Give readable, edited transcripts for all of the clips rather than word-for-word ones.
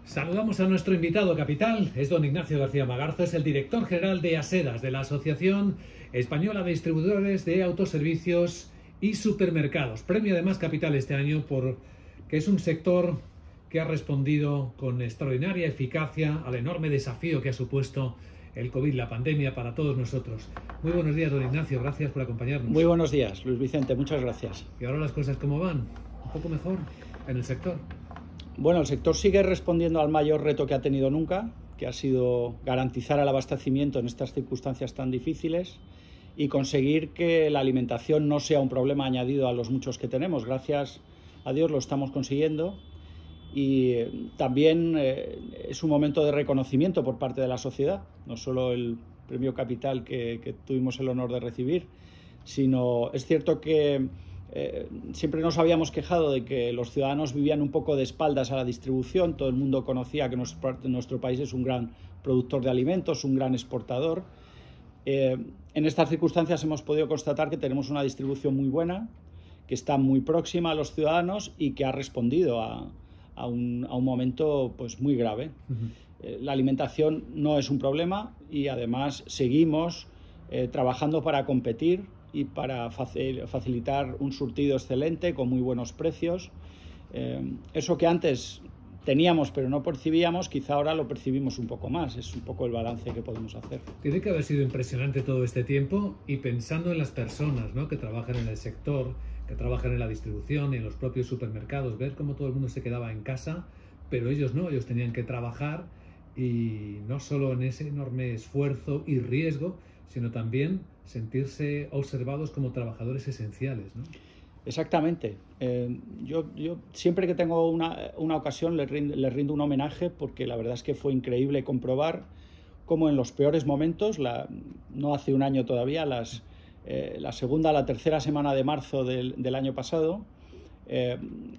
Saludamos a nuestro invitado capital, es don Ignacio García Magarzo, es el director general de ASEDAS, de la Asociación Española de Distribuidores de Autoservicios y Supermercados. Premio además capital este año porque es un sector que ha respondido con extraordinaria eficacia al enorme desafío que ha supuesto el COVID, la pandemia, para todos nosotros. Muy buenos días, don Ignacio, gracias por acompañarnos. Muy buenos días, Luis Vicente, muchas gracias. ¿Y ahora las cosas cómo van? ¿Un poco mejor en el sector? Bueno, el sector sigue respondiendo al mayor reto que ha tenido nunca, que ha sido garantizar el abastecimiento en estas circunstancias tan difíciles y conseguir que la alimentación no sea un problema añadido a los muchos que tenemos. Gracias a Dios lo estamos consiguiendo y también es un momento de reconocimiento por parte de la sociedad, no solo el premio capital que tuvimos el honor de recibir, sino es cierto que siempre nos habíamos quejado de que los ciudadanos vivían un poco de espaldas a la distribución. Todo el mundo conocía que nuestro país es un gran productor de alimentos, un gran exportador. En estas circunstancias hemos podido constatar que tenemos una distribución muy buena, que está muy próxima a los ciudadanos y que ha respondido a un momento pues, muy grave. La alimentación no es un problema y además seguimos trabajando para competir y para facilitar un surtido excelente con muy buenos precios. Eso que antes teníamos pero no percibíamos, quizá ahora lo percibimos un poco más. Es un poco el balance que podemos hacer. Tiene que haber sido impresionante todo este tiempo, y pensando en las personas, ¿no?, que trabajan en el sector, que trabajan en la distribución y en los propios supermercados, ver cómo todo el mundo se quedaba en casa, pero ellos no, ellos tenían que trabajar, y no solo en ese enorme esfuerzo y riesgo, sino también sentirse observados como trabajadores esenciales, ¿no? Exactamente. Yo siempre que tengo una ocasión les rindo un homenaje, porque la verdad es que fue increíble comprobar cómo en los peores momentos, no hace un año todavía, la segunda, la tercera semana de marzo del año pasado,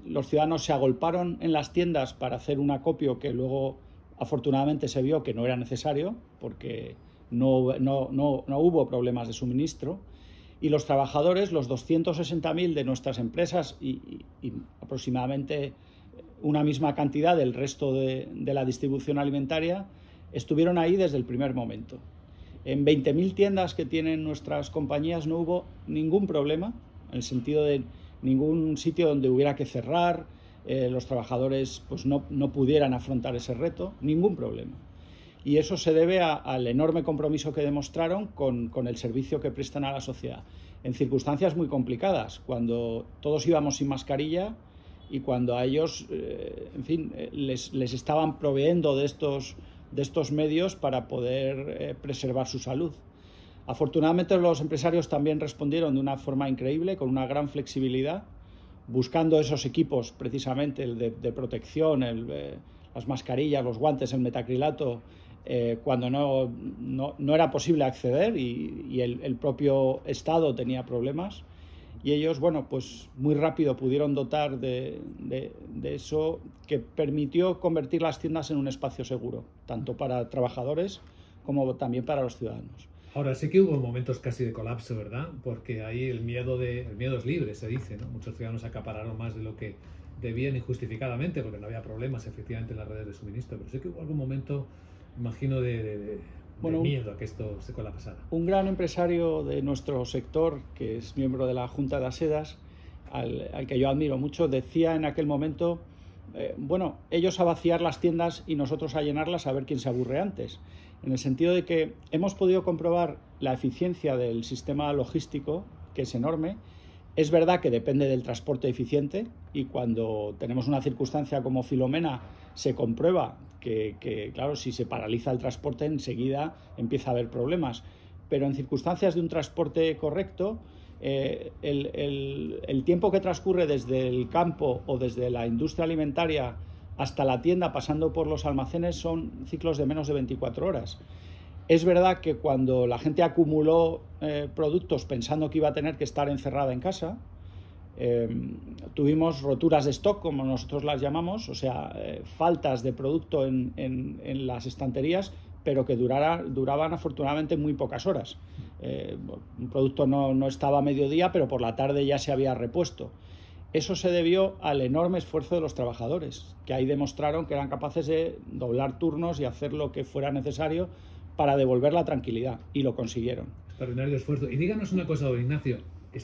los ciudadanos se agolparon en las tiendas para hacer un acopio que luego afortunadamente se vio que no era necesario, porque no hubo problemas de suministro, y los trabajadores, los 260.000 de nuestras empresas y aproximadamente una misma cantidad del resto de la distribución alimentaria, estuvieron ahí desde el primer momento. En 20.000 tiendas que tienen nuestras compañías no hubo ningún problema, en el sentido de ningún sitio donde hubiera que cerrar, los trabajadores pues no pudieran afrontar ese reto, ningún problema. Y eso se debe al enorme compromiso que demostraron con el servicio que prestan a la sociedad, en circunstancias muy complicadas, cuando todos íbamos sin mascarilla y cuando a ellos, en fin, les estaban proveyendo de estos medios para poder preservar su salud. Afortunadamente los empresarios también respondieron de una forma increíble, con una gran flexibilidad, buscando esos equipos precisamente, el de protección, las mascarillas, los guantes, el metacrilato, cuando no era posible acceder y el propio Estado tenía problemas, y ellos, bueno, pues muy rápido pudieron dotar de eso, que permitió convertir las tiendas en un espacio seguro, tanto para trabajadores como también para los ciudadanos. Ahora, sí que hubo momentos casi de colapso, ¿verdad? Porque ahí el miedo es libre, se dice, ¿no? Muchos ciudadanos acapararon más de lo que debían injustificadamente, porque no había problemas efectivamente en las redes de suministro, pero sí que hubo algún momento, imagino, de miedo a que esto se colapsara. Un gran empresario de nuestro sector, que es miembro de la Junta de ASEDAS, al que yo admiro mucho, decía en aquel momento, bueno, ellos a vaciar las tiendas y nosotros a llenarlas, a ver quién se aburre antes, en el sentido de que hemos podido comprobar la eficiencia del sistema logístico, que es enorme. Es verdad que depende del transporte eficiente, y cuando tenemos una circunstancia como Filomena se comprueba que claro, si se paraliza el transporte enseguida empieza a haber problemas, pero en circunstancias de un transporte correcto, el tiempo que transcurre desde el campo o desde la industria alimentaria hasta la tienda, pasando por los almacenes, son ciclos de menos de 24 horas. Es verdad que cuando la gente acumuló productos pensando que iba a tener que estar encerrada en casa, tuvimos roturas de stock, como nosotros las llamamos, o sea, faltas de producto en las estanterías, pero que duraban afortunadamente muy pocas horas. Un producto no estaba a mediodía, pero por la tarde ya se había repuesto. Eso se debió al enorme esfuerzo de los trabajadores, que ahí demostraron que eran capaces de doblar turnos y hacer lo que fuera necesario para devolver la tranquilidad, y lo consiguieron. Extraordinario esfuerzo. Y díganos una cosa, don Ignacio,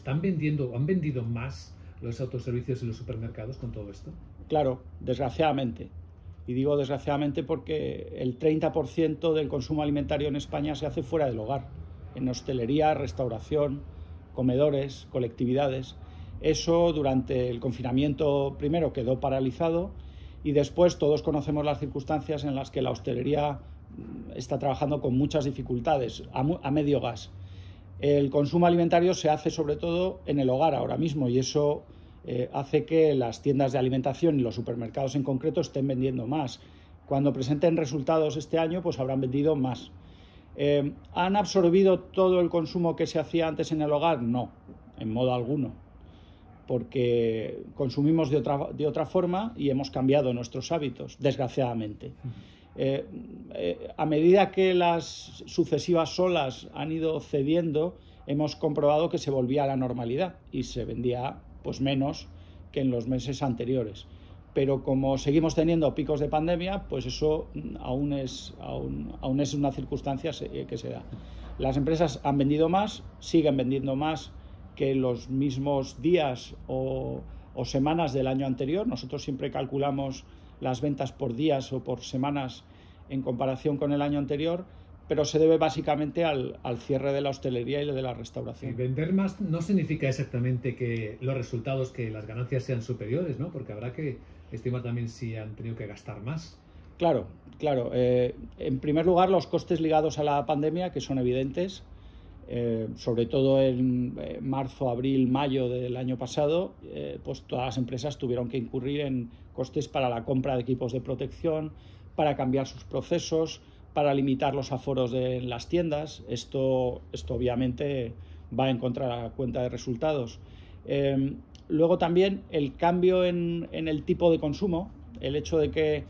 ¿han vendido más los autoservicios y los supermercados con todo esto? Claro, desgraciadamente. Y digo desgraciadamente porque el 30% del consumo alimentario en España se hace fuera del hogar, en hostelería, restauración, comedores, colectividades. Eso durante el confinamiento primero quedó paralizado y después todos conocemos las circunstancias en las que la hostelería está trabajando con muchas dificultades, a medio gas. El consumo alimentario se hace sobre todo en el hogar ahora mismo y eso hace que las tiendas de alimentación y los supermercados en concreto estén vendiendo más. Cuando presenten resultados este año, pues habrán vendido más. ¿Han absorbido todo el consumo que se hacía antes en el hogar? No, en modo alguno, porque consumimos de otra forma y hemos cambiado nuestros hábitos, desgraciadamente. A medida que las sucesivas olas han ido cediendo, hemos comprobado que se volvía a la normalidad y se vendía pues menos que en los meses anteriores. Pero como seguimos teniendo picos de pandemia, pues eso aún es una circunstancia que se da. Las empresas han vendido más, siguen vendiendo más que los mismos días o semanas del año anterior. Nosotros siempre calculamos las ventas por días o por semanas en comparación con el año anterior, pero se debe básicamente al cierre de la hostelería y de la restauración. Y vender más no significa exactamente que los resultados, que las ganancias sean superiores, ¿no? Porque habrá que estimar también si han tenido que gastar más. Claro. En primer lugar, los costes ligados a la pandemia, que son evidentes, sobre todo en marzo, abril, mayo del año pasado, pues todas las empresas tuvieron que incurrir en costes para la compra de equipos de protección, para cambiar sus procesos, para limitar los aforos de las tiendas. Esto obviamente va en contra de la cuenta de resultados. Luego también el cambio en el tipo de consumo, el hecho de que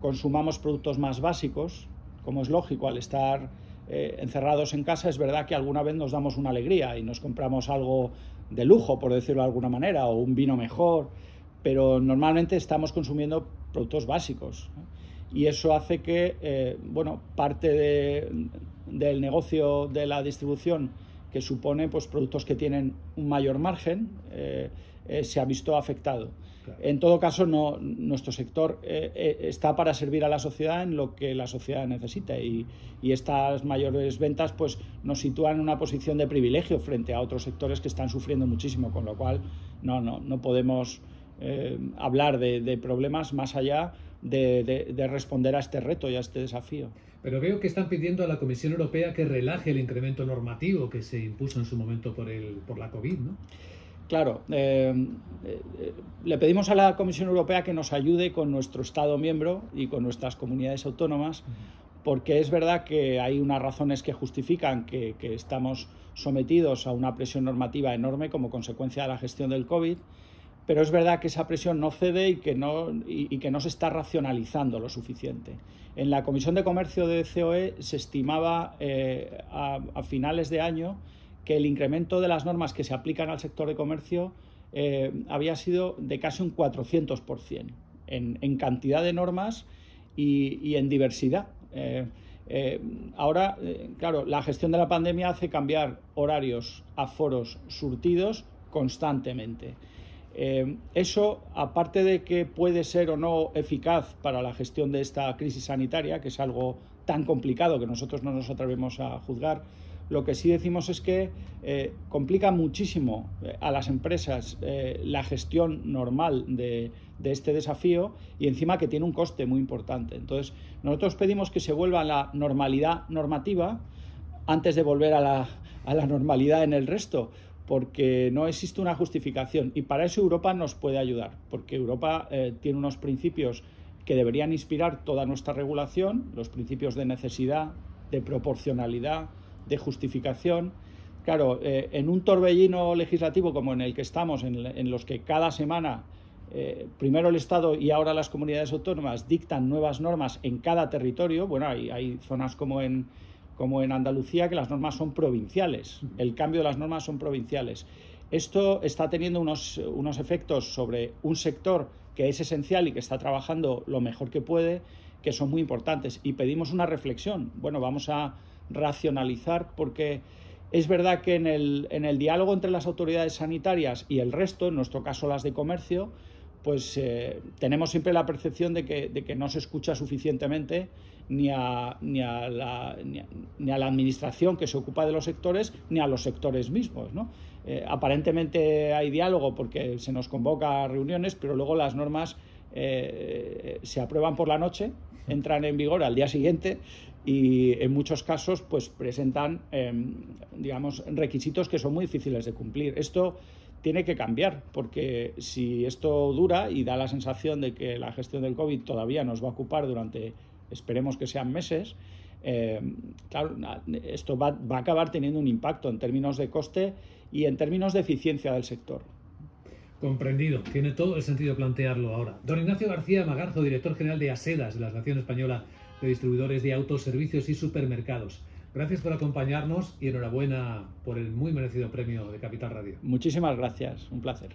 consumamos productos más básicos, como es lógico al estar encerrados en casa. Es verdad que alguna vez nos damos una alegría y nos compramos algo de lujo, por decirlo de alguna manera, o un vino mejor, pero normalmente estamos consumiendo productos básicos, ¿no? Y eso hace que parte del negocio de la distribución, que supone pues productos que tienen un mayor margen, se ha visto afectado. Claro. En todo caso, nuestro sector está para servir a la sociedad en lo que la sociedad necesita, y estas mayores ventas pues nos sitúan en una posición de privilegio frente a otros sectores que están sufriendo muchísimo, con lo cual no podemos hablar de problemas más allá de responder a este reto y a este desafío. Pero veo que están pidiendo a la Comisión Europea que relaje el incremento normativo que se impuso en su momento por la COVID, ¿no? Claro, le pedimos a la Comisión Europea que nos ayude con nuestro Estado miembro y con nuestras comunidades autónomas, porque es verdad que hay unas razones que justifican que estamos sometidos a una presión normativa enorme como consecuencia de la gestión del COVID, pero es verdad que esa presión no cede y que no se está racionalizando lo suficiente. En la Comisión de Comercio de COE se estimaba a finales de año que el incremento de las normas que se aplican al sector de comercio había sido de casi un 400% en cantidad de normas y en diversidad. Ahora, claro, la gestión de la pandemia hace cambiar horarios, aforos, surtidos constantemente. Eso, aparte de que puede ser o no eficaz para la gestión de esta crisis sanitaria, que es algo tan complicado que nosotros no nos atrevemos a juzgar, lo que sí decimos es que complica muchísimo a las empresas la gestión normal de este desafío, y encima que tiene un coste muy importante. Entonces, nosotros pedimos que se vuelva a la normalidad normativa antes de volver a la normalidad en el resto, porque no existe una justificación, y para eso Europa nos puede ayudar, porque Europa tiene unos principios que deberían inspirar toda nuestra regulación, los principios de necesidad, de proporcionalidad, de justificación. Claro, en un torbellino legislativo como en el que estamos, en los que cada semana primero el Estado y ahora las comunidades autónomas dictan nuevas normas en cada territorio, bueno, hay zonas como en Andalucía que las normas son provinciales, el cambio de las normas son provinciales. Esto está teniendo unos efectos sobre un sector que es esencial y que está trabajando lo mejor que puede, que son muy importantes. Y pedimos una reflexión. Bueno, vamos a racionalizar, porque es verdad que en el diálogo entre las autoridades sanitarias y el resto, en nuestro caso las de comercio, pues tenemos siempre la percepción de que no se escucha suficientemente ni a la administración que se ocupa de los sectores, ni a los sectores mismos, ¿no? Aparentemente hay diálogo porque se nos convoca a reuniones, pero luego las normas se aprueban por la noche, entran en vigor al día siguiente y en muchos casos pues presentan digamos, requisitos que son muy difíciles de cumplir. Esto tiene que cambiar, porque si esto dura y da la sensación de que la gestión del COVID todavía nos va a ocupar durante, esperemos que sean meses, claro, esto va a acabar teniendo un impacto en términos de coste y en términos de eficiencia del sector. Comprendido. Tiene todo el sentido plantearlo ahora. Don Ignacio García Magarzo, director general de ASEDAS, de la Asociación Española de Distribuidores de Autoservicios y Supermercados. Gracias por acompañarnos y enhorabuena por el muy merecido premio de Capital Radio. Muchísimas gracias. Un placer.